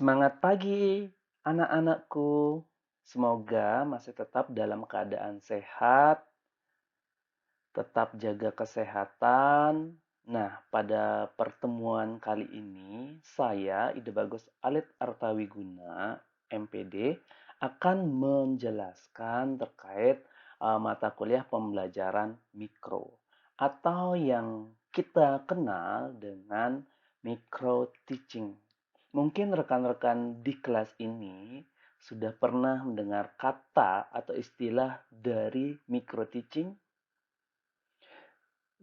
Semangat pagi, anak-anakku. Semoga masih tetap dalam keadaan sehat, tetap jaga kesehatan. Nah, pada pertemuan kali ini, saya, Ide Bagus Alit Artawiguna, MPD, akan menjelaskan terkait mata kuliah pembelajaran mikro atau yang kita kenal dengan micro teaching. Mungkin rekan-rekan di kelas ini sudah pernah mendengar kata atau istilah dari micro teaching.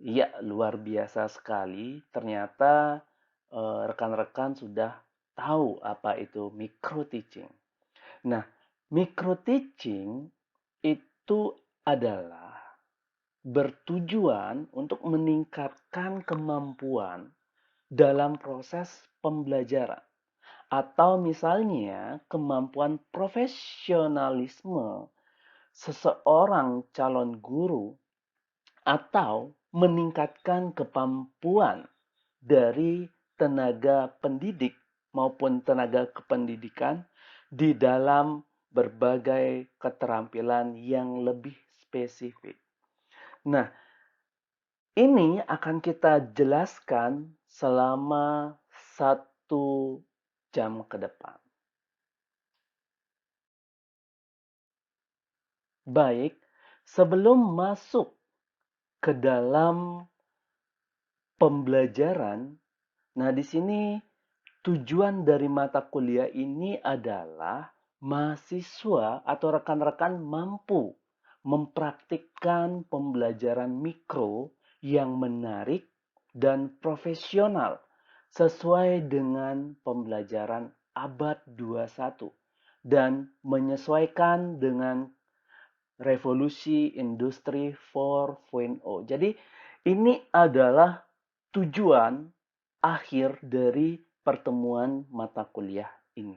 Iya, luar biasa sekali. Ternyata rekan-rekan sudah tahu apa itu micro teaching. Nah, micro teaching itu adalah bertujuan untuk meningkatkan kemampuan dalam proses pembelajaran. Atau misalnya kemampuan profesionalisme seseorang calon guru atau meningkatkan kemampuan dari tenaga pendidik maupun tenaga kependidikan di dalam berbagai keterampilan yang lebih spesifik. Nah, ini akan kita jelaskan selama 1 jam ke depan. Baik, sebelum masuk ke dalam pembelajaran, nah di sini tujuan dari mata kuliah ini adalah mahasiswa atau rekan-rekan mampu mempraktikkan pembelajaran mikro yang menarik dan profesional sesuai dengan pembelajaran abad 21 dan menyesuaikan dengan revolusi industri 4.0. Jadi ini adalah tujuan akhir dari pertemuan mata kuliah ini.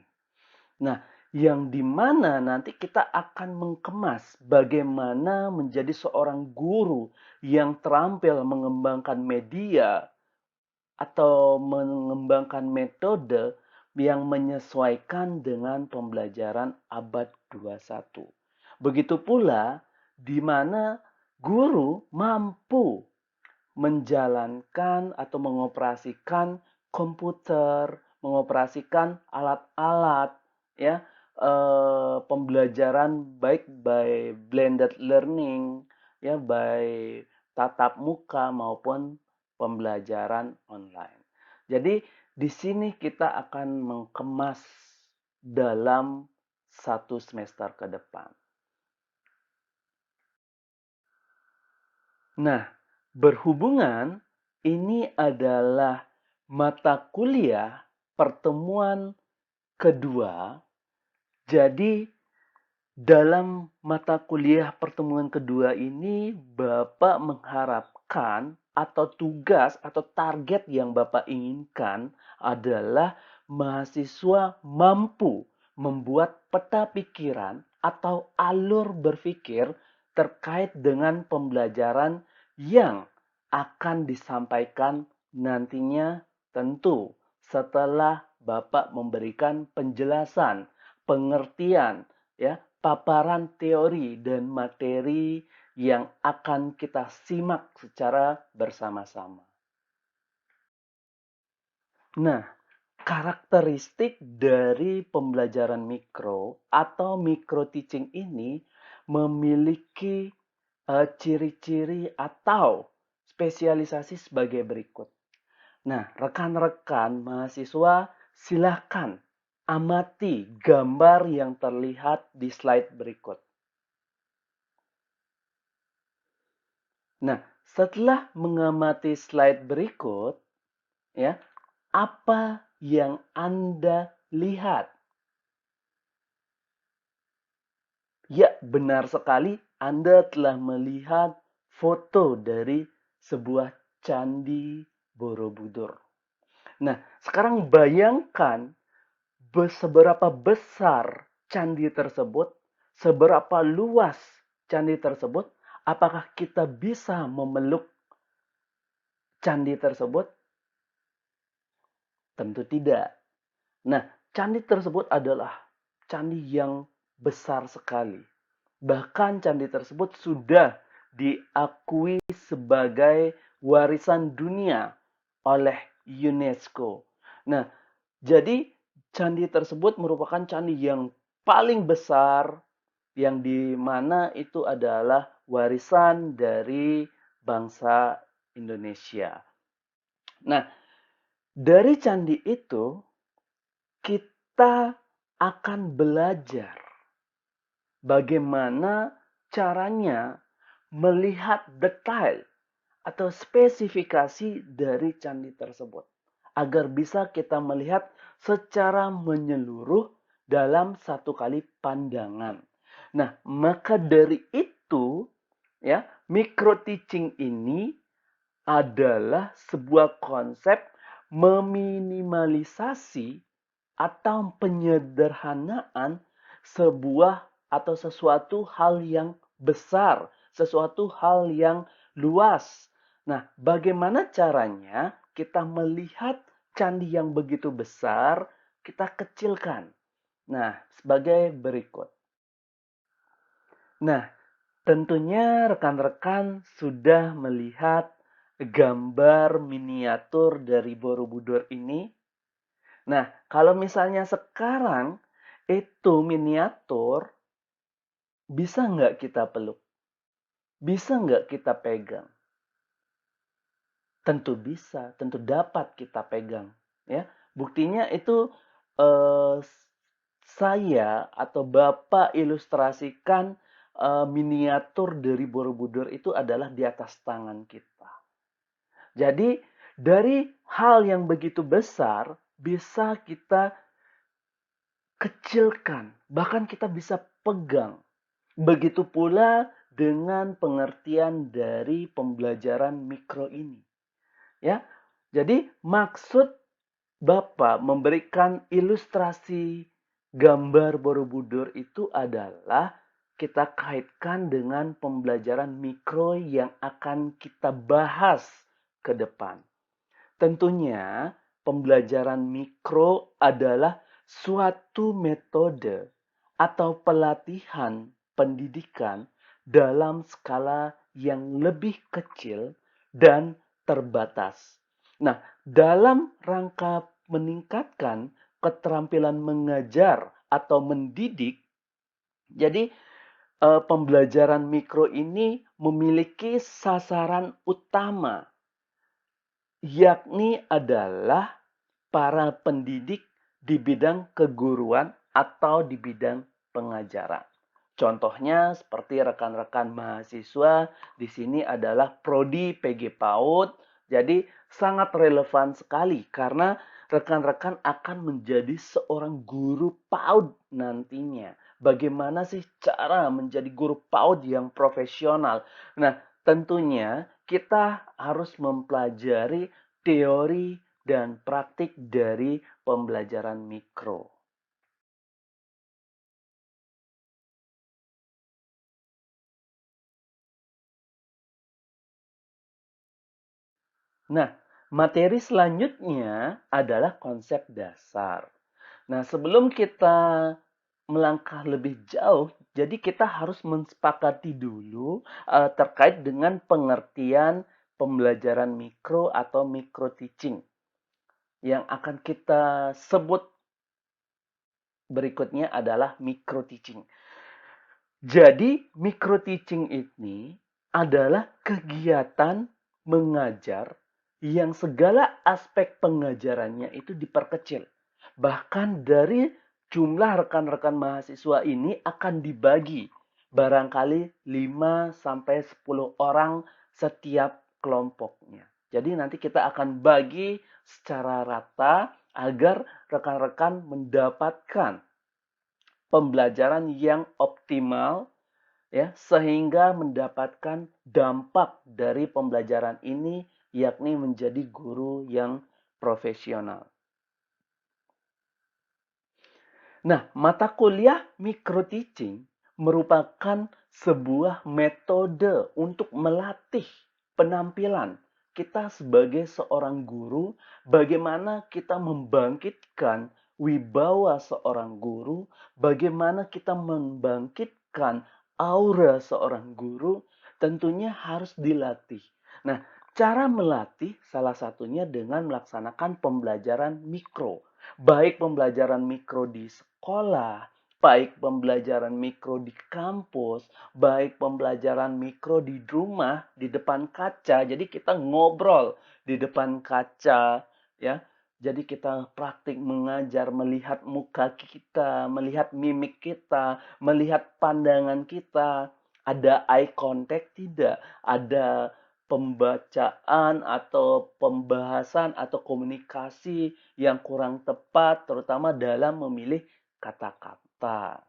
Nah, yang dimana nanti kita akan mengemas bagaimana menjadi seorang guru yang terampil mengembangkan media atau mengembangkan metode yang menyesuaikan dengan pembelajaran abad 21. Begitu pula di mana guru mampu menjalankan atau mengoperasikan komputer, mengoperasikan alat-alat ya pembelajaran baik by blended learning ya by tatap muka maupun pembelajaran online. Jadi di sini kita akan mengemas dalam 1 semester ke depan. Nah, berhubungan ini adalah mata kuliah pertemuan kedua. Jadi dalam mata kuliah pertemuan kedua ini Bapak mengharapkan atau tugas atau target yang Bapak inginkan adalah mahasiswa mampu membuat peta pikiran atau alur berpikir terkait dengan pembelajaran yang akan disampaikan nantinya tentu setelah Bapak memberikan penjelasan, pengertian, ya, paparan teori dan materi yang akan kita simak secara bersama-sama. Nah, karakteristik dari pembelajaran mikro atau micro teaching ini memiliki ciri-ciri atau spesialisasi sebagai berikut. Nah, rekan-rekan mahasiswa silakan amati gambar yang terlihat di slide berikut. Nah, setelah mengamati slide berikut, ya, apa yang Anda lihat? Ya, benar sekali Anda telah melihat foto dari sebuah candi Borobudur. Nah, sekarang bayangkan seberapa besar candi tersebut, seberapa luas candi tersebut, apakah kita bisa memeluk candi tersebut? Tentu tidak. Nah, candi tersebut adalah candi yang besar sekali. Bahkan candi tersebut sudah diakui sebagai warisan dunia oleh UNESCO. Nah, jadi candi tersebut merupakan candi yang paling besar yang di mana itu adalah warisan dari bangsa Indonesia. Nah, dari candi itu kita akan belajar bagaimana caranya melihat detail atau spesifikasi dari candi tersebut agar bisa kita melihat secara menyeluruh dalam satu kali pandangan. Nah, maka dari itu ya, micro teaching ini adalah sebuah konsep meminimalisasi atau penyederhanaan sebuah atau sesuatu hal yang besar, sesuatu hal yang luas. Nah, bagaimana caranya kita melihat candi yang begitu besar, kita kecilkan? Nah, sebagai berikut. Nah, tentunya rekan-rekan sudah melihat gambar miniatur dari Borobudur ini. Nah, kalau misalnya sekarang itu miniatur, bisa nggak kita peluk? Bisa nggak kita pegang? Tentu bisa, tentu dapat kita pegang. Ya, buktinya itu eh, saya atau Bapak ilustrasikan miniatur dari Borobudur itu adalah di atas tangan kita. Jadi dari hal yang begitu besar bisa kita kecilkan, bahkan kita bisa pegang. Begitu pula dengan pengertian dari pembelajaran mikro ini. Ya, jadi maksud Bapak memberikan ilustrasi gambar Borobudur itu adalah kita kaitkan dengan pembelajaran mikro yang akan kita bahas ke depan. Tentunya pembelajaran mikro adalah suatu metode atau pelatihan pendidikan dalam skala yang lebih kecil dan terbatas. Nah, dalam rangka meningkatkan keterampilan mengajar atau mendidik, jadi pembelajaran mikro ini memiliki sasaran utama, yakni adalah para pendidik di bidang keguruan atau di bidang pengajaran. Contohnya seperti rekan-rekan mahasiswa di sini adalah prodi PG PAUD. Jadi sangat relevan sekali karena rekan-rekan akan menjadi seorang guru PAUD nantinya. Bagaimana sih cara menjadi guru PAUD yang profesional? Nah, tentunya kita harus mempelajari teori dan praktik dari pembelajaran mikro. Nah, materi selanjutnya adalah konsep dasar. Nah, sebelum kita melangkah lebih jauh, jadi kita harus mensepakati dulu terkait dengan pengertian pembelajaran mikro atau micro teaching yang akan kita sebut berikutnya adalah micro teaching. Jadi, micro teaching ini adalah kegiatan mengajar yang segala aspek pengajarannya itu diperkecil. Bahkan dari jumlah rekan-rekan mahasiswa ini akan dibagi barangkali 5 sampai 10 orang setiap kelompoknya. Jadi nanti kita akan bagi secara rata agar rekan-rekan mendapatkan pembelajaran yang optimal ya sehingga mendapatkan dampak dari pembelajaran ini yakni menjadi guru yang profesional. Nah, mata kuliah micro teaching merupakan sebuah metode untuk melatih penampilan kita sebagai seorang guru, bagaimana kita membangkitkan wibawa seorang guru, bagaimana kita membangkitkan aura seorang guru, tentunya harus dilatih. Nah, cara melatih salah satunya dengan melaksanakan pembelajaran mikro. Baik pembelajaran mikro di sekolah, baik pembelajaran mikro di kampus, baik pembelajaran mikro di rumah, di depan kaca. Jadi kita ngobrol di depan kaca, ya. Jadi kita praktik mengajar, melihat muka kita, melihat mimik kita, melihat pandangan kita. Ada eye contact tidak? Ada pembacaan atau pembahasan atau komunikasi yang kurang tepat, terutama dalam memilih kata-kata.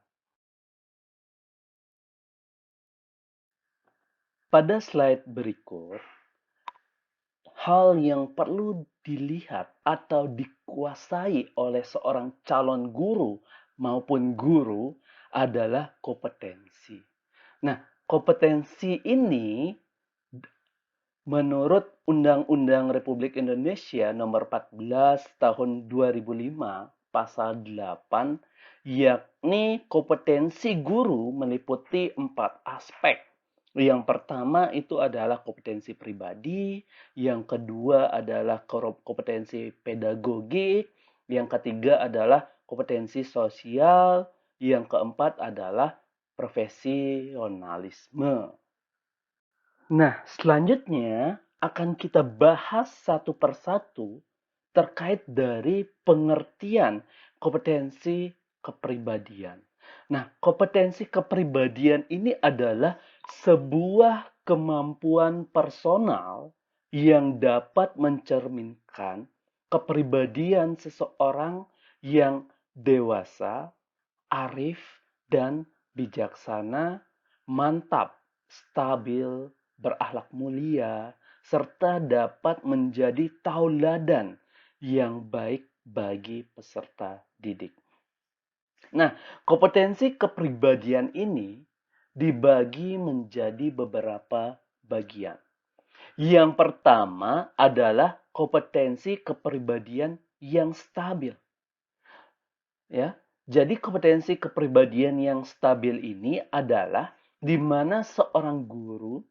Pada slide berikut, hal yang perlu dilihat atau dikuasai oleh seorang calon guru maupun guru adalah kompetensi. Nah, kompetensi ini menurut Undang-Undang Republik Indonesia Nomor 14 Tahun 2005 Pasal 8, yakni kompetensi guru meliputi 4 aspek. Yang pertama itu adalah kompetensi pribadi, yang kedua adalah kompetensi pedagogik, yang ketiga adalah kompetensi sosial, yang keempat adalah profesionalisme. Nah, selanjutnya akan kita bahas satu persatu terkait dari pengertian kompetensi kepribadian. Nah, kompetensi kepribadian ini adalah sebuah kemampuan personal yang dapat mencerminkan kepribadian seseorang yang dewasa, arif, dan bijaksana, mantap, stabil, berakhlak mulia, serta dapat menjadi tauladan yang baik bagi peserta didik. Nah, kompetensi kepribadian ini dibagi menjadi beberapa bagian. Yang pertama adalah kompetensi kepribadian yang stabil. Ya, jadi kompetensi kepribadian yang stabil ini adalah di mana seorang guru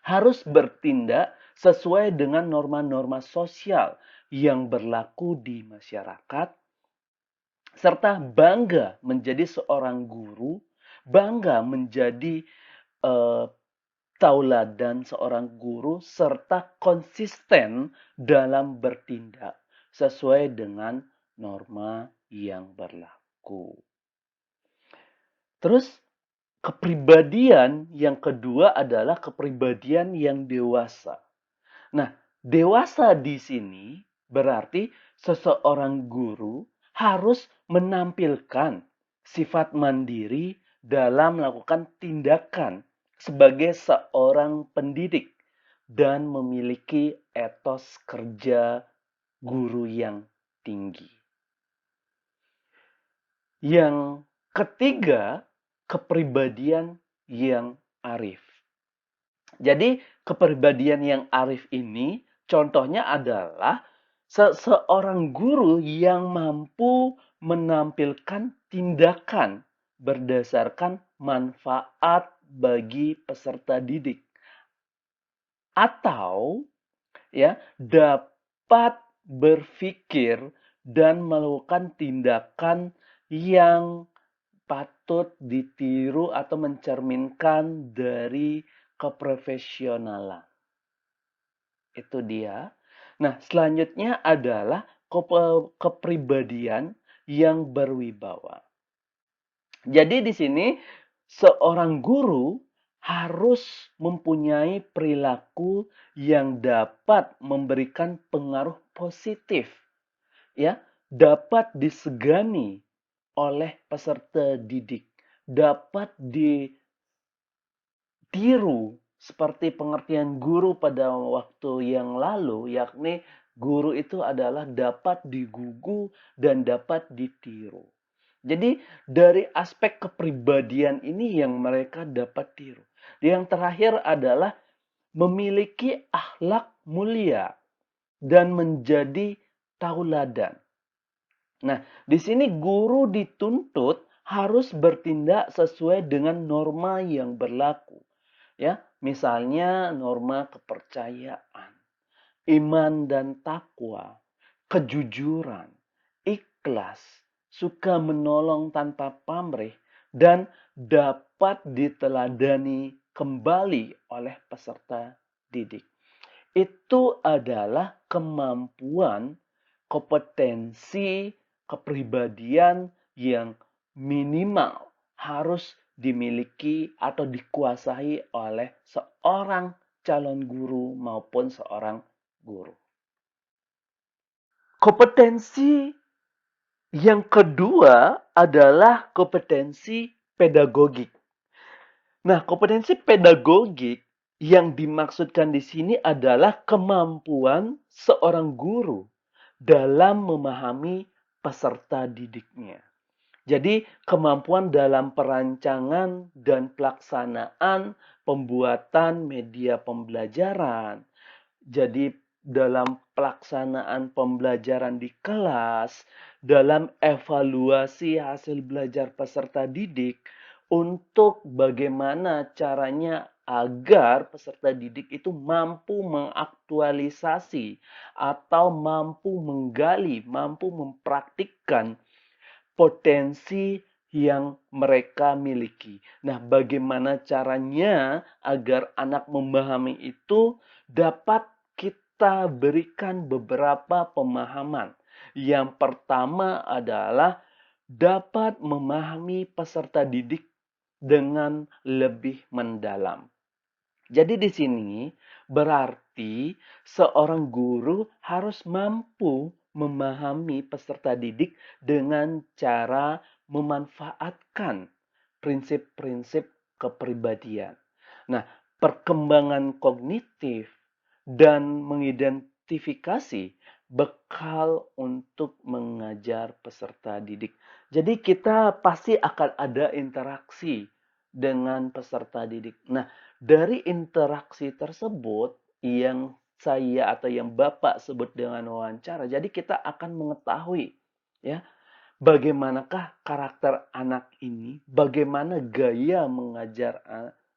harus bertindak sesuai dengan norma-norma sosial yang berlaku di masyarakat, serta bangga menjadi seorang guru, bangga menjadi eh, tauladan seorang guru, serta konsisten dalam bertindak sesuai dengan norma yang berlaku. Terus kepribadian yang kedua adalah kepribadian yang dewasa. Nah, dewasa di sini berarti seseorang guru harus menampilkan sifat mandiri dalam melakukan tindakan sebagai seorang pendidik dan memiliki etos kerja guru yang tinggi. Yang ketiga, kepribadian yang arif. Jadi, kepribadian yang arif ini contohnya adalah seseorang guru yang mampu menampilkan tindakan berdasarkan manfaat bagi peserta didik atau ya dapat berpikir dan melakukan tindakan yang patut ditiru atau mencerminkan dari keprofesionalan. Itu dia. Nah, selanjutnya adalah kepribadian yang berwibawa. Jadi di sini seorang guru harus mempunyai perilaku yang dapat memberikan pengaruh positif, ya, dapat disegani oleh peserta didik, dapat ditiru seperti pengertian guru pada waktu yang lalu, yakni guru itu adalah dapat digugu dan dapat ditiru. Jadi dari aspek kepribadian ini yang mereka dapat tiru. Yang terakhir adalah memiliki akhlak mulia dan menjadi tauladan. Nah, di sini guru dituntut harus bertindak sesuai dengan norma yang berlaku, ya. Misalnya norma kepercayaan, iman dan takwa, kejujuran, ikhlas, suka menolong tanpa pamrih, dan dapat diteladani kembali oleh peserta didik. Itu adalah kemampuan, kompetensi, kepribadian yang minimal harus dimiliki atau dikuasai oleh seorang calon guru maupun seorang guru. Kompetensi yang kedua adalah kompetensi pedagogik. Nah, kompetensi pedagogik yang dimaksudkan di sini adalah kemampuan seorang guru dalam memahami peserta didiknya. Jadi, kemampuan dalam perancangan dan pelaksanaan pembuatan media pembelajaran. Jadi, dalam pelaksanaan pembelajaran di kelas, dalam evaluasi hasil belajar peserta didik, untuk bagaimana caranya agar peserta didik itu mampu mengaktualisasi atau mampu menggali, mampu mempraktikkan potensi yang mereka miliki. Nah, bagaimana caranya agar anak memahami itu dapat kita berikan beberapa pemahaman. Yang pertama adalah dapat memahami peserta didik dengan lebih mendalam. Jadi di sini berarti seorang guru harus mampu memahami peserta didik dengan cara memanfaatkan prinsip-prinsip kepribadian. Nah, perkembangan kognitif dan mengidentifikasi bekal untuk mengajar peserta didik. Jadi kita pasti akan ada interaksi dengan peserta didik. Nah, dari interaksi tersebut yang saya atau yang Bapak sebut dengan wawancara, jadi kita akan mengetahui ya, bagaimanakah karakter anak ini, bagaimana gaya mengajar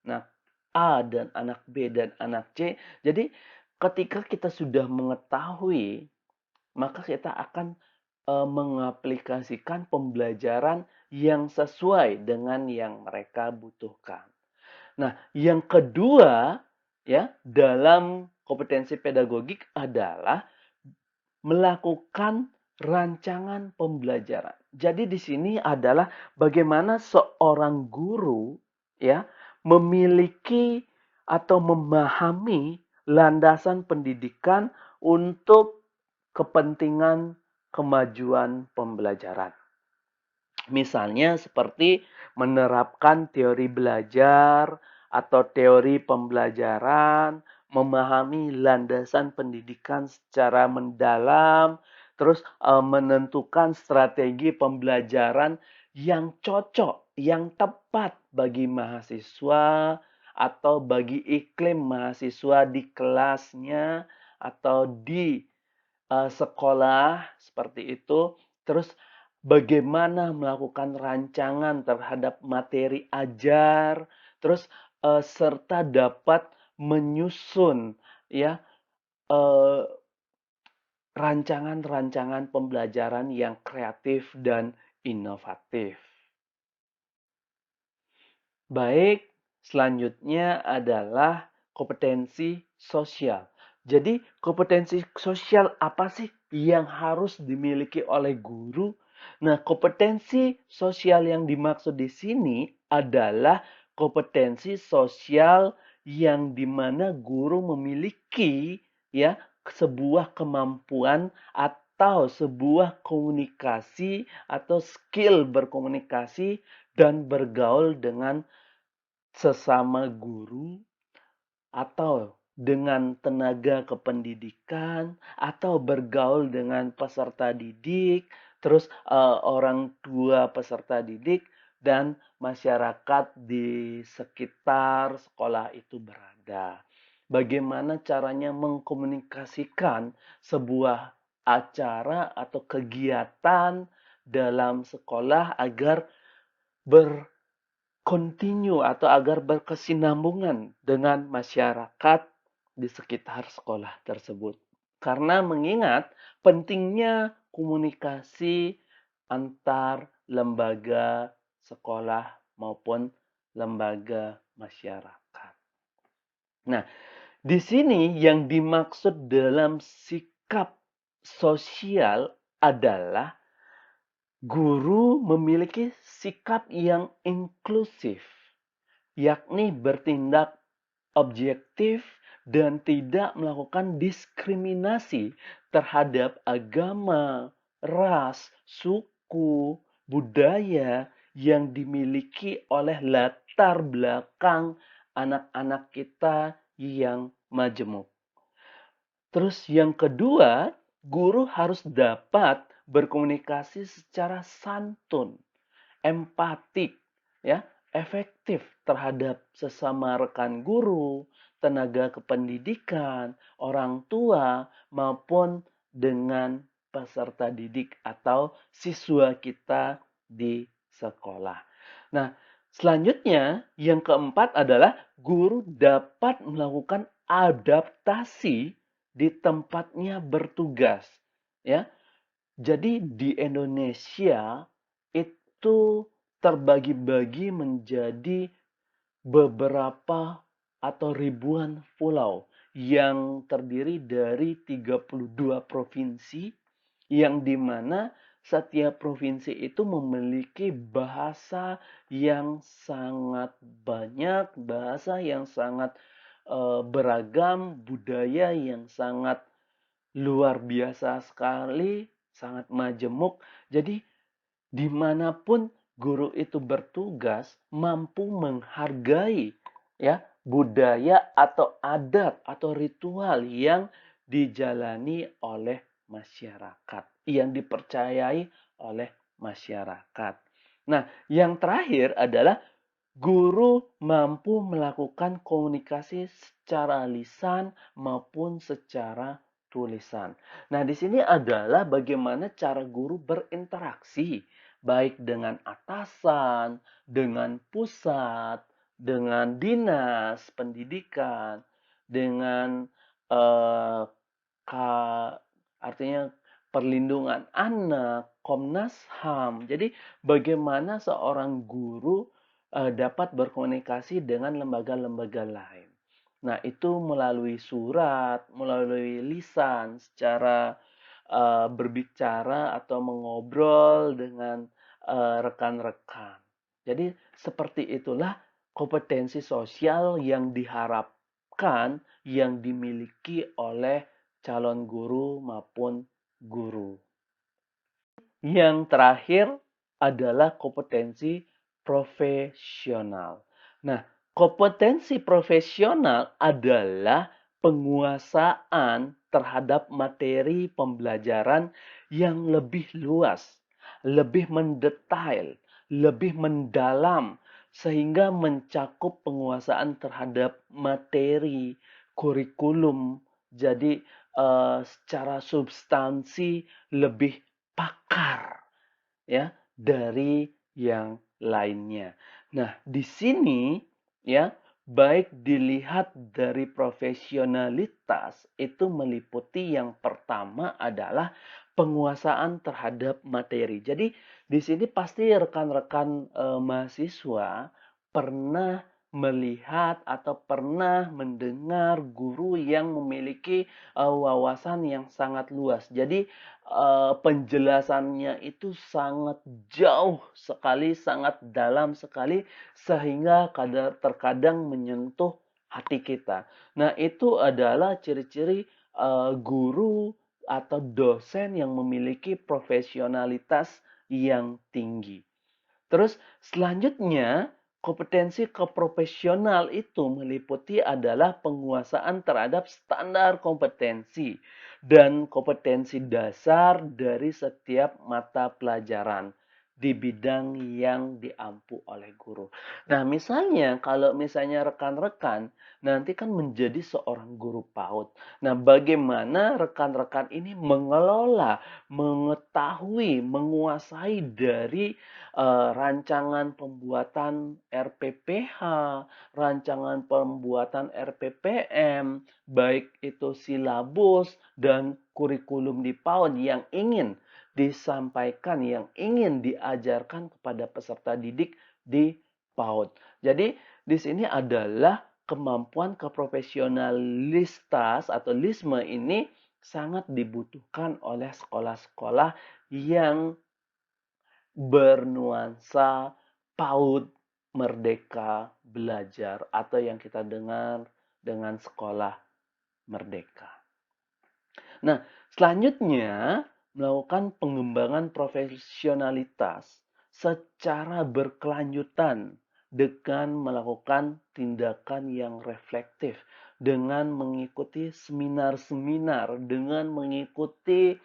anak A dan anak B dan anak C. Jadi ketika kita sudah mengetahui, maka kita akan mengaplikasikan pembelajaran yang sesuai dengan yang mereka butuhkan. Nah, yang kedua ya, dalam kompetensi pedagogik adalah melakukan rancangan pembelajaran. Jadi di sini adalah bagaimana seorang guru ya memiliki atau memahami landasan pendidikan untuk kepentingan kemajuan pembelajaran. Misalnya seperti menerapkan teori belajar atau teori pembelajaran, memahami landasan pendidikan secara mendalam, terus menentukan strategi pembelajaran yang cocok, yang tepat bagi mahasiswa atau bagi iklim mahasiswa di kelasnya atau di sekolah seperti itu. Terus bagaimana melakukan rancangan terhadap materi ajar, terus serta dapat menyusun ya eh, rancangan-rancangan pembelajaran yang kreatif dan inovatif. Baik, selanjutnya adalah kompetensi sosial. Jadi, kompetensi sosial apa sih yang harus dimiliki oleh guru? Nah, kompetensi sosial yang dimaksud di sini adalah kompetensi sosial yang dimana guru memiliki ya sebuah kemampuan atau sebuah komunikasi atau skill berkomunikasi dan bergaul dengan sesama guru atau dengan tenaga kependidikan atau bergaul dengan peserta didik, terus orang tua peserta didik dan masyarakat di sekitar sekolah itu berada. Bagaimana caranya mengkomunikasikan sebuah acara atau kegiatan dalam sekolah agar berkontinu atau agar berkesinambungan dengan masyarakat di sekitar sekolah tersebut. Karena mengingat pentingnya komunikasi antar lembaga sekolah maupun lembaga masyarakat. Nah, di sini yang dimaksud dalam sikap sosial adalah guru memiliki sikap yang inklusif, yakni bertindak objektif dan tidak melakukan diskriminasi terhadap agama, ras, suku, budaya yang dimiliki oleh latar belakang anak-anak kita yang majemuk. Terus yang kedua, guru harus dapat berkomunikasi secara santun, empatik, ya, efektif terhadap sesama rekan guru, tenaga kependidikan, orang tua, maupun dengan peserta didik atau siswa kita di sekolah. Nah, selanjutnya yang keempat adalah guru dapat melakukan adaptasi di tempatnya bertugas, ya. Jadi di Indonesia itu terbagi-bagi menjadi beberapa atau ribuan pulau yang terdiri dari 32 provinsi yang dimana setiap provinsi itu memiliki bahasa yang sangat banyak, bahasa yang sangat beragam, budaya yang sangat luar biasa sekali, sangat majemuk. Jadi dimanapun guru itu bertugas mampu menghargai ya budaya atau adat atau ritual yang dijalani oleh masyarakat, yang dipercayai oleh masyarakat. Nah, yang terakhir adalah guru mampu melakukan komunikasi secara lisan maupun secara tulisan. Nah, di sini adalah bagaimana cara guru berinteraksi, baik dengan atasan, dengan pusat, dengan dinas pendidikan, dengan eh, artinya perlindungan anak, Komnas HAM. Jadi, bagaimana seorang guru dapat berkomunikasi dengan lembaga-lembaga lain. Nah, itu melalui surat, melalui lisan, secara berbicara atau mengobrol dengan rekan-rekan. Jadi, seperti itulah kompetensi sosial yang diharapkan yang dimiliki oleh calon guru maupun guru. Yang terakhir adalah kompetensi profesional. Nah, kompetensi profesional adalah penguasaan terhadap materi pembelajaran yang lebih luas, lebih mendetail, lebih mendalam, sehingga mencakup penguasaan terhadap materi, kurikulum. Jadi, secara substansi lebih pakar ya dari yang lainnya. Nah, di sini ya baik dilihat dari profesionalitas itu meliputi yang pertama adalah penguasaan terhadap materi. Jadi di sini pasti rekan-rekan mahasiswa pernah melihat atau pernah mendengar guru yang memiliki wawasan yang sangat luas. Jadi penjelasannya itu sangat jauh sekali, sangat dalam sekali, sehingga terkadang menyentuh hati kita. Nah, itu adalah ciri-ciri guru atau dosen yang memiliki profesionalitas yang tinggi. Terus selanjutnya, kompetensi keprofesional itu meliputi adalah penguasaan terhadap standar kompetensi dan kompetensi dasar dari setiap mata pelajaran. di bidang yang diampu oleh guru. Nah, misalnya kalau misalnya rekan-rekan nanti kan menjadi seorang guru PAUD. Nah, bagaimana rekan-rekan ini mengelola, mengetahui, menguasai dari rancangan pembuatan RPPH, rancangan pembuatan RPPM, baik itu silabus dan kurikulum di PAUD yang ingin disampaikan, yang ingin diajarkan kepada peserta didik di PAUD. Jadi di sini adalah kemampuan keprofesionalistas atau lisme ini sangat dibutuhkan oleh sekolah-sekolah yang bernuansa PAUD Merdeka Belajar atau yang kita dengar dengan sekolah merdeka. Nah, selanjutnya melakukan pengembangan profesionalitas secara berkelanjutan dengan melakukan tindakan yang reflektif, dengan mengikuti seminar-seminar, dengan mengikuti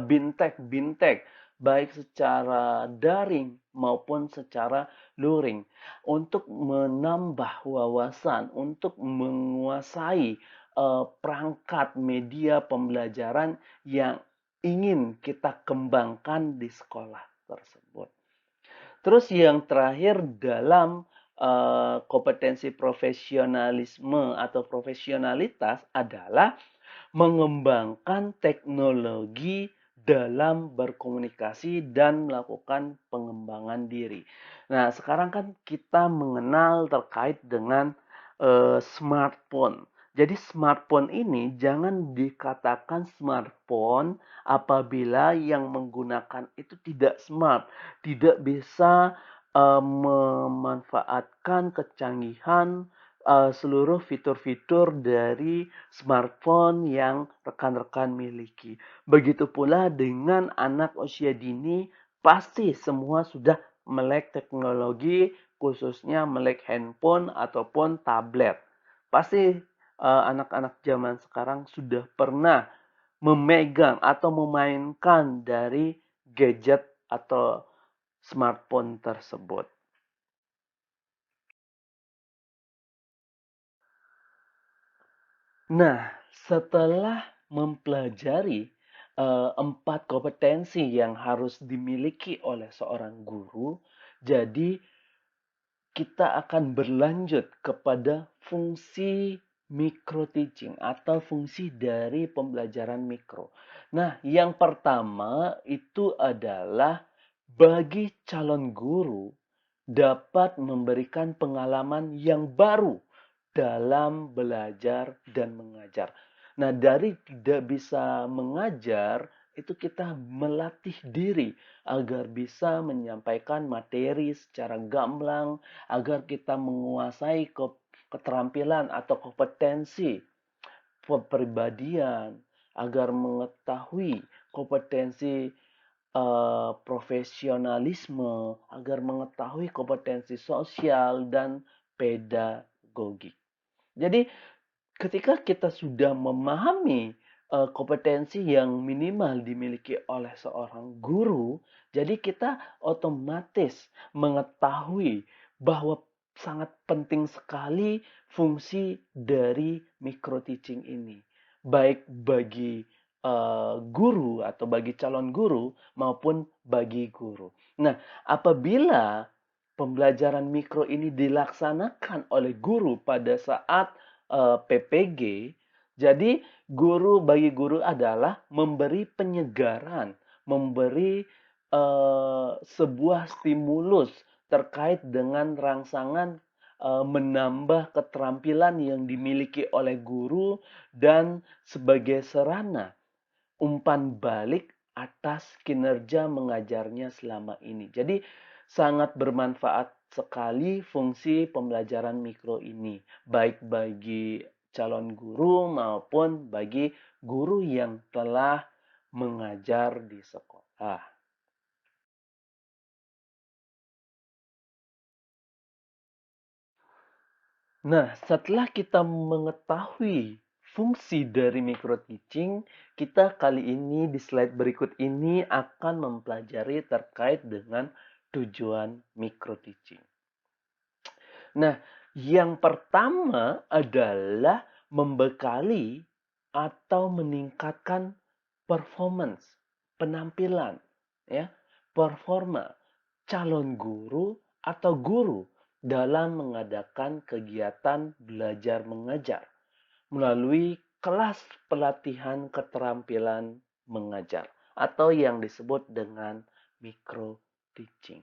bintek-bintek, baik secara daring maupun secara luring, untuk menambah wawasan, untuk menguasai perangkat media pembelajaran yang ingin kita kembangkan di sekolah tersebut. Terus yang terakhir dalam kompetensi profesionalisme atau profesionalitas adalah mengembangkan teknologi dalam berkomunikasi dan melakukan pengembangan diri. Nah, sekarang kan kita mengenal terkait dengan smartphone. Jadi smartphone ini jangan dikatakan smartphone apabila yang menggunakan itu tidak smart, tidak bisa memanfaatkan kecanggihan seluruh fitur-fitur dari smartphone yang rekan-rekan miliki. Begitu pula dengan anak usia dini, pasti semua sudah melek teknologi, khususnya melek handphone ataupun tablet. Pasti anak-anak zaman sekarang sudah pernah memegang atau memainkan dari gadget atau smartphone tersebut. Nah, setelah mempelajari 4 kompetensi yang harus dimiliki oleh seorang guru, jadi kita akan berlanjut kepada fungsi micro teaching atau fungsi dari pembelajaran mikro. Nah, yang pertama itu adalah bagi calon guru dapat memberikan pengalaman yang baru dalam belajar dan mengajar. Nah, dari tidak bisa mengajar, itu kita melatih diri agar bisa menyampaikan materi secara gamblang, agar kita menguasai keterampilan atau kompetensi kepribadian, agar mengetahui kompetensi profesionalisme, agar mengetahui kompetensi sosial dan pedagogik. Jadi ketika kita sudah memahami kompetensi yang minimal dimiliki oleh seorang guru, jadi kita otomatis mengetahui bahwa sangat penting sekali fungsi dari micro teaching ini, baik bagi guru atau bagi calon guru maupun bagi guru. Nah, apabila pembelajaran mikro ini dilaksanakan oleh guru pada saat PPG, jadi bagi guru adalah memberi penyegaran, memberi sebuah stimulus terkait dengan rangsangan menambah keterampilan yang dimiliki oleh guru dan sebagai sarana umpan balik atas kinerja mengajarnya selama ini. Jadi sangat bermanfaat sekali fungsi pembelajaran mikro ini, baik bagi calon guru maupun bagi guru yang telah mengajar di sekolah. Nah, setelah kita mengetahui fungsi dari micro teaching, kita kali ini di slide berikut ini akan mempelajari terkait dengan tujuan micro teaching. Nah, yang pertama adalah membekali atau meningkatkan performance, penampilan, ya, performa calon guru atau guru dalam mengadakan kegiatan belajar mengajar melalui kelas pelatihan keterampilan mengajar atau yang disebut dengan micro teaching.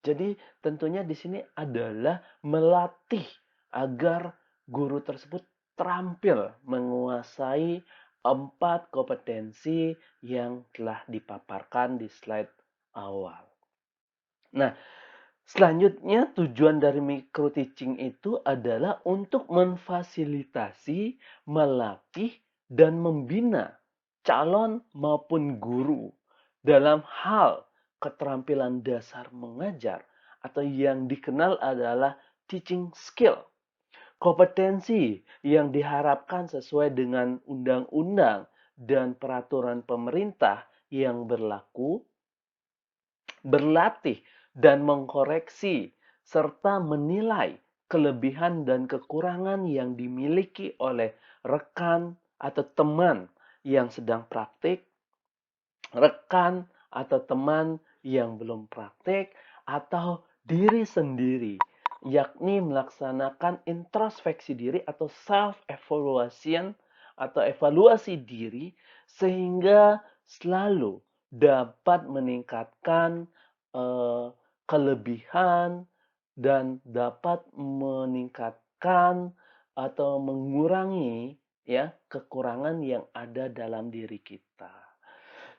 Jadi tentunya di sini adalah melatih agar guru tersebut terampil menguasai 4 kompetensi yang telah dipaparkan di slide awal. Nah, selanjutnya tujuan dari micro teaching itu adalah untuk memfasilitasi, melatih, dan membina calon maupun guru dalam hal keterampilan dasar mengajar atau yang dikenal adalah teaching skill. Kompetensi yang diharapkan sesuai dengan undang-undang dan peraturan pemerintah yang berlaku, berlatih dan mengkoreksi serta menilai kelebihan dan kekurangan yang dimiliki oleh rekan atau teman yang sedang praktik, rekan atau teman yang belum praktik, atau diri sendiri, yakni melaksanakan introspeksi diri atau self evaluation atau evaluasi diri sehingga selalu dapat meningkatkan eh, kelebihan dan dapat meningkatkan atau mengurangi ya kekurangan yang ada dalam diri kita.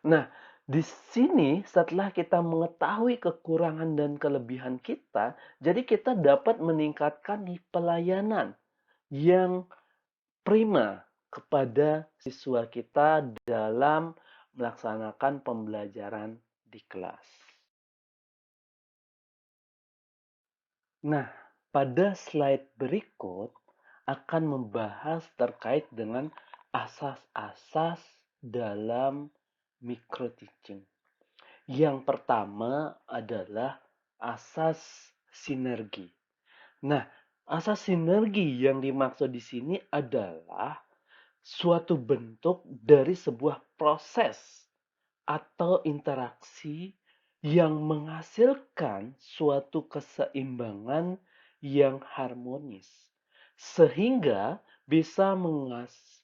Nah, di sini setelah kita mengetahui kekurangan dan kelebihan kita, jadi kita dapat meningkatkan pelayanan yang prima kepada siswa kita dalam melaksanakan pembelajaran di kelas. Nah, pada slide berikut akan membahas terkait dengan asas-asas dalam micro teaching. Yang pertama adalah asas sinergi. Nah, asas sinergi yang dimaksud di sini adalah suatu bentuk dari sebuah proses atau interaksi yang menghasilkan suatu keseimbangan yang harmonis sehingga bisa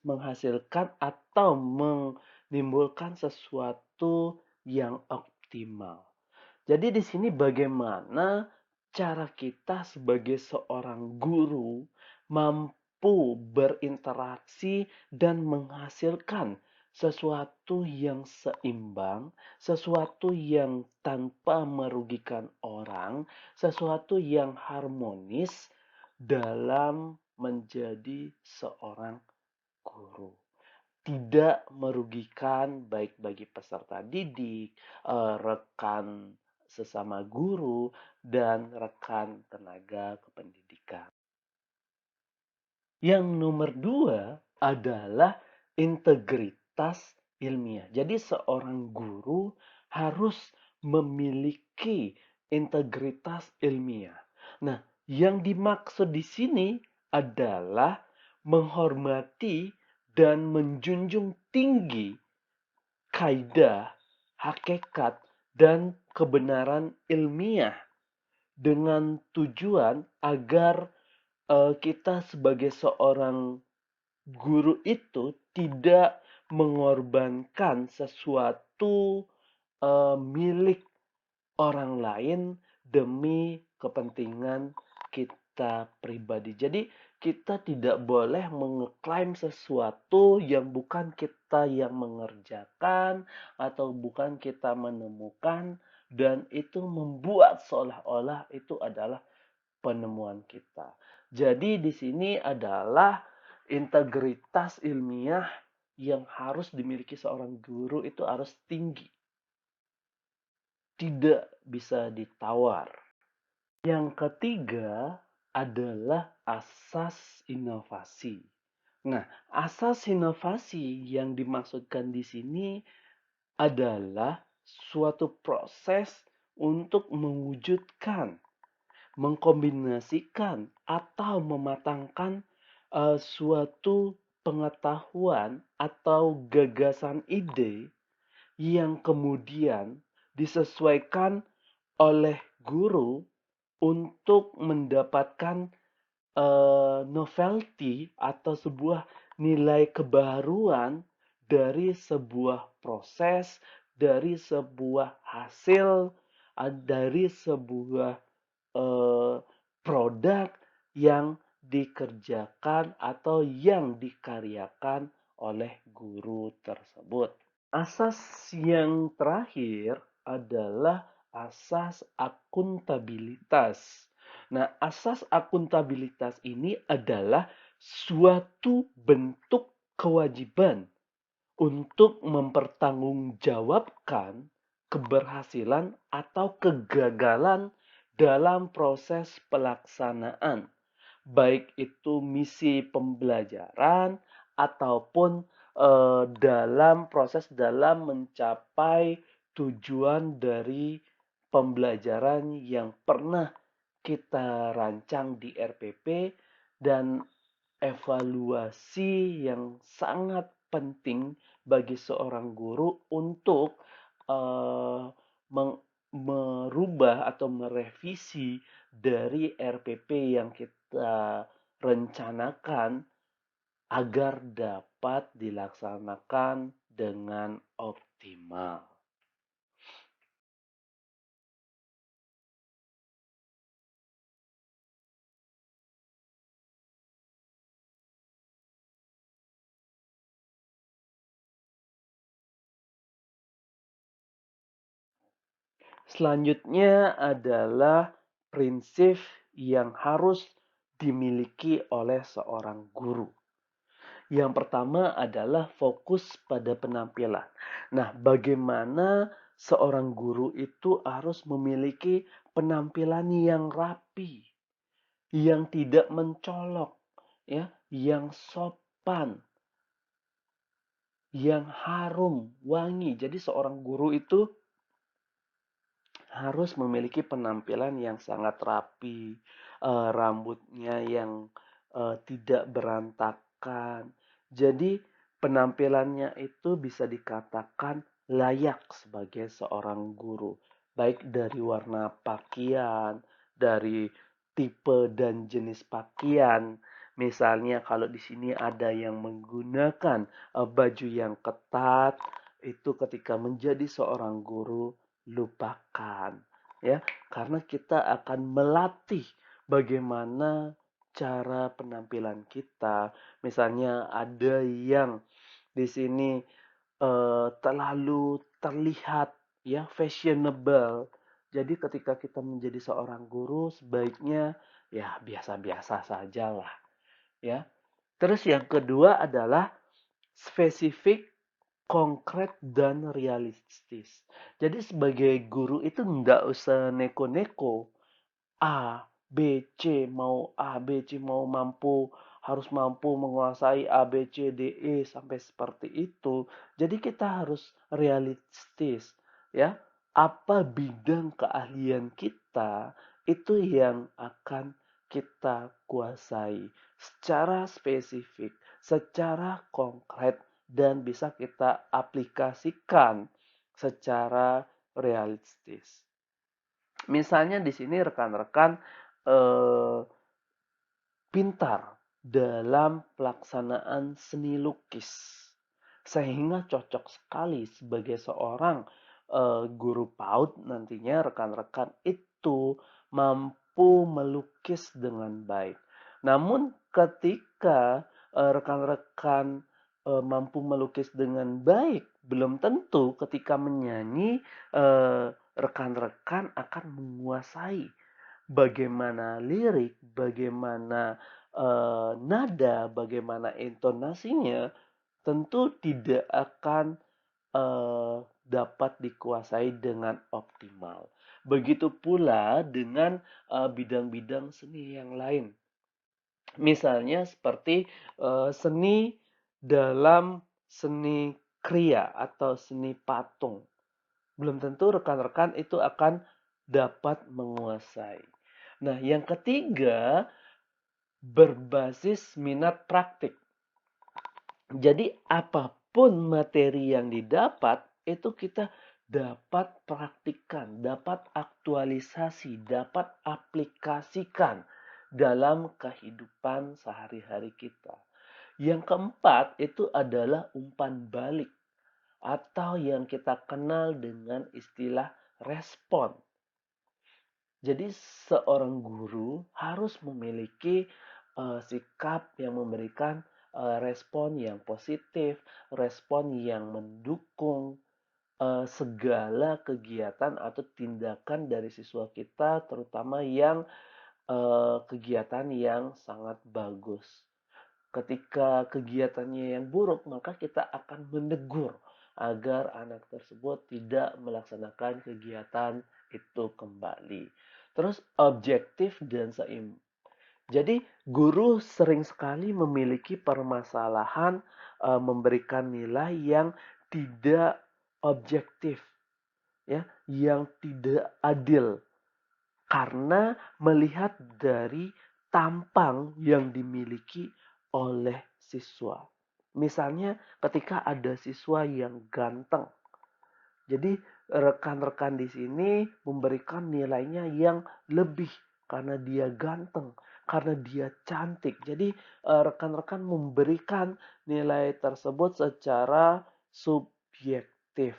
menghasilkan atau menimbulkan sesuatu yang optimal. Jadi di sini bagaimana cara kita sebagai seorang guru mampu berinteraksi dan menghasilkan sesuatu yang seimbang, sesuatu yang tanpa merugikan orang, sesuatu yang harmonis dalam menjadi seorang guru. Tidak merugikan baik bagi peserta didik, rekan sesama guru, dan rekan tenaga kependidikan. Yang nomor dua adalah integritas ilmiah. Jadi seorang guru harus memiliki integritas ilmiah. Nah, yang dimaksud di sini adalah menghormati dan menjunjung tinggi kaidah, hakikat, dan kebenaran ilmiah dengan tujuan agar kita sebagai seorang guru itu tidak mengorbankan sesuatu milik orang lain demi kepentingan kita pribadi. Jadi kita tidak boleh mengklaim sesuatu yang bukan kita yang mengerjakan atau bukan kita menemukan dan itu membuat seolah-olah itu adalah penemuan kita. Jadi di sini adalah integritas ilmiah yang harus dimiliki seorang guru itu harus tinggi. Tidak bisa ditawar. Yang ketiga adalah asas inovasi. Nah, asas inovasi yang dimaksudkan di sini adalah suatu proses untuk mewujudkan, mengkombinasikan, atau mematangkan suatu pengetahuan atau gagasan ide yang kemudian disesuaikan oleh guru untuk mendapatkan novelty atau sebuah nilai kebaruan dari sebuah proses, dari sebuah hasil, dari sebuah eee, produk yang dikerjakan atau yang dikaryakan oleh guru tersebut. Asas yang terakhir adalah asas akuntabilitas. Nah, asas akuntabilitas ini adalah suatu bentuk kewajiban untuk mempertanggungjawabkan keberhasilan atau kegagalan dalam proses pelaksanaan, baik itu misi pembelajaran ataupun dalam mencapai tujuan dari pembelajaran yang pernah kita rancang di RPP, dan evaluasi yang sangat penting bagi seorang guru untuk eh, merubah atau merevisi dari RPP yang kita rencanakan agar dapat dilaksanakan dengan optimal. Selanjutnya adalah prinsip yang harus dimiliki oleh seorang guru. Yang pertama adalah fokus pada penampilan. Nah, bagaimana seorang guru itu harus memiliki penampilan yang rapi, yang tidak mencolok, ya, yang sopan, yang harum, wangi. Jadi seorang guru itu harus memiliki penampilan yang sangat rapi, rambutnya yang tidak berantakan. Jadi penampilannya itu bisa dikatakan layak sebagai seorang guru, baik dari warna pakaian, dari tipe dan jenis pakaian. Misalnya kalau di sini ada yang menggunakan baju yang ketat, itu ketika menjadi seorang guru lupakan, ya, karena kita akan melatih bagaimana cara penampilan kita. Misalnya ada yang di sini terlalu terlihat, ya, fashionable. Jadi ketika kita menjadi seorang guru sebaiknya ya biasa-biasa sajalah, ya. Terus yang kedua adalah spesifik, konkret, dan realistis. Jadi sebagai guru itu nggak usah neko-neko. A, B, C, mau A, B, C, mau harus mampu menguasai A, B, C, D, E sampai seperti itu. Jadi kita harus realistis, ya. Apa bidang keahlian kita itu yang akan kita kuasai secara spesifik, secara konkret, dan bisa kita aplikasikan secara realistis. Misalnya di sini rekan-rekan eh, pintar dalam pelaksanaan seni lukis, sehingga cocok sekali sebagai seorang guru PAUD. Nantinya rekan-rekan itu mampu melukis dengan baik. Namun ketika rekan-rekan mampu melukis dengan baik, belum tentu ketika menyanyi rekan-rekan akan menguasai bagaimana lirik, bagaimana nada, bagaimana intonasinya, tentu tidak akan dapat dikuasai dengan optimal. Begitu pula dengan bidang-bidang seni yang lain. Misalnya seperti, seni dalam seni kriya atau seni patung. Belum tentu rekan-rekan itu akan dapat menguasai. Nah, yang ketiga, berbasis minat praktik. Jadi apapun materi yang didapat, itu kita dapat praktikkan, dapat aktualisasi, dapat aplikasikan dalam kehidupan sehari-hari kita. Yang keempat itu adalah umpan balik atau yang kita kenal dengan istilah respon. Jadi seorang guru harus memiliki sikap yang memberikan respon yang positif, respon yang mendukung segala kegiatan atau tindakan dari siswa kita, terutama yang kegiatan yang sangat bagus. Ketika kegiatannya yang buruk, maka kita akan menegur agar anak tersebut tidak melaksanakan kegiatan itu kembali. Terus objektif dan seimbang. Jadi guru sering sekali memiliki permasalahan memberikan nilai yang tidak objektif, ya, yang tidak adil karena melihat dari tampang yang dimiliki oleh siswa. Misalnya ketika ada siswa yang ganteng. Jadi rekan-rekan di sini memberikan nilainya yang lebih karena dia ganteng, karena dia cantik. Jadi rekan-rekan memberikan nilai tersebut secara subjektif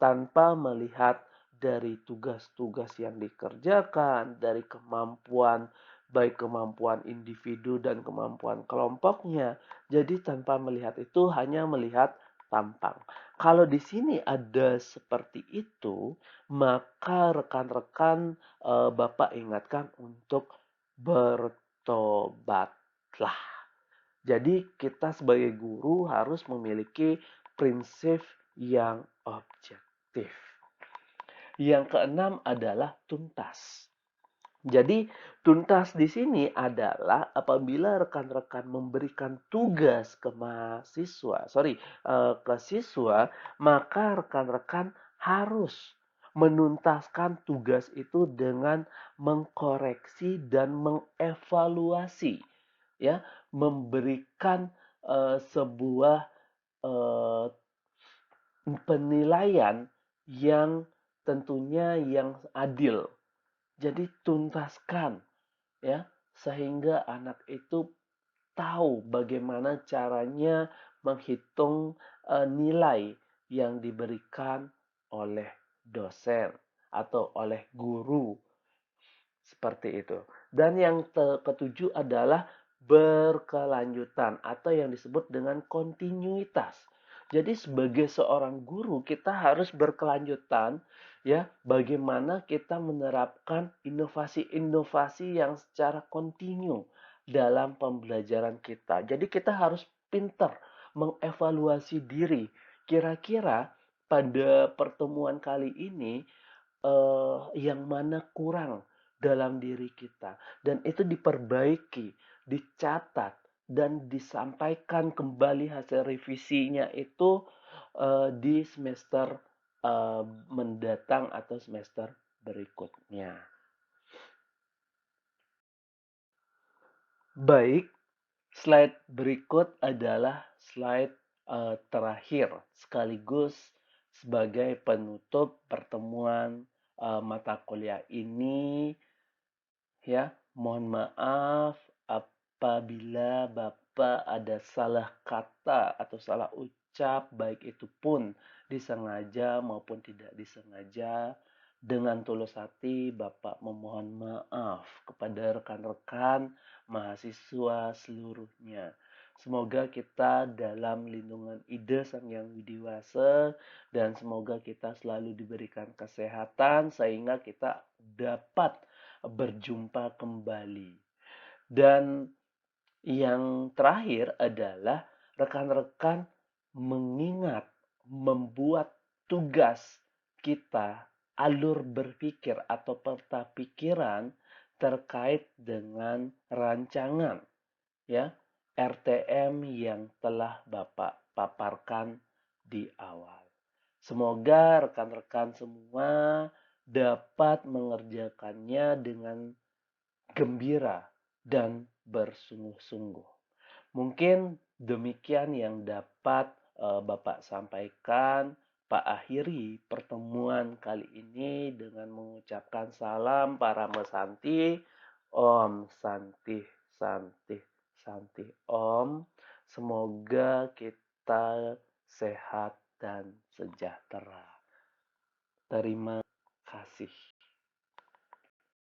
tanpa melihat dari tugas-tugas yang dikerjakan, dari kemampuan baik kemampuan individu dan kemampuan kelompoknya. Jadi tanpa melihat itu hanya melihat tampang. Kalau di sini ada seperti itu, maka rekan-rekan Bapak ingatkan untuk bertobatlah. Jadi kita sebagai guru harus memiliki prinsip yang objektif. Yang keenam adalah tuntas. Jadi tuntas di sini adalah apabila rekan-rekan memberikan tugas ke ke siswa, maka rekan-rekan harus menuntaskan tugas itu dengan mengkoreksi dan mengevaluasi, ya, memberikan sebuah eh, penilaian yang tentunya yang adil. Jadi tuntaskan, ya, sehingga anak itu tahu bagaimana caranya menghitung nilai yang diberikan oleh dosen atau oleh guru seperti itu. Dan yang ketujuh adalah berkelanjutan atau yang disebut dengan kontinuitas. Jadi sebagai seorang guru kita harus berkelanjutan, ya, bagaimana kita menerapkan inovasi-inovasi yang secara kontinu dalam pembelajaran kita. Jadi kita harus pintar mengevaluasi diri. Kira-kira pada pertemuan kali ini yang mana kurang dalam diri kita dan itu diperbaiki, dicatat dan disampaikan kembali hasil revisinya itu di semester eh, mendatang atau semester berikutnya. Baik, slide berikut adalah slide terakhir sekaligus sebagai penutup pertemuan mata kuliah ini. Ya, mohon maaf apabila Bapak ada salah kata atau salah ucap, baik itu pun disengaja maupun tidak disengaja. Dengan tulus hati, Bapak memohon maaf kepada rekan-rekan mahasiswa seluruhnya. Semoga kita dalam lindungan ide Sang Yang Widi Wasa dan semoga kita selalu diberikan kesehatan sehingga kita dapat berjumpa kembali. Dan yang terakhir adalah rekan-rekan mengingat, membuat tugas kita, alur berpikir atau peta pikiran terkait dengan rancangan. ya, RTM yang telah Bapak paparkan di awal. Semoga rekan-rekan semua dapat mengerjakannya dengan gembira dan bersungguh-sungguh. Mungkin demikian yang dapat Bapak sampaikan. Pak akhiri pertemuan kali ini dengan mengucapkan salam para mesanti. Om Santi Santi Santi Om. Semoga kita sehat dan sejahtera. Terima kasih.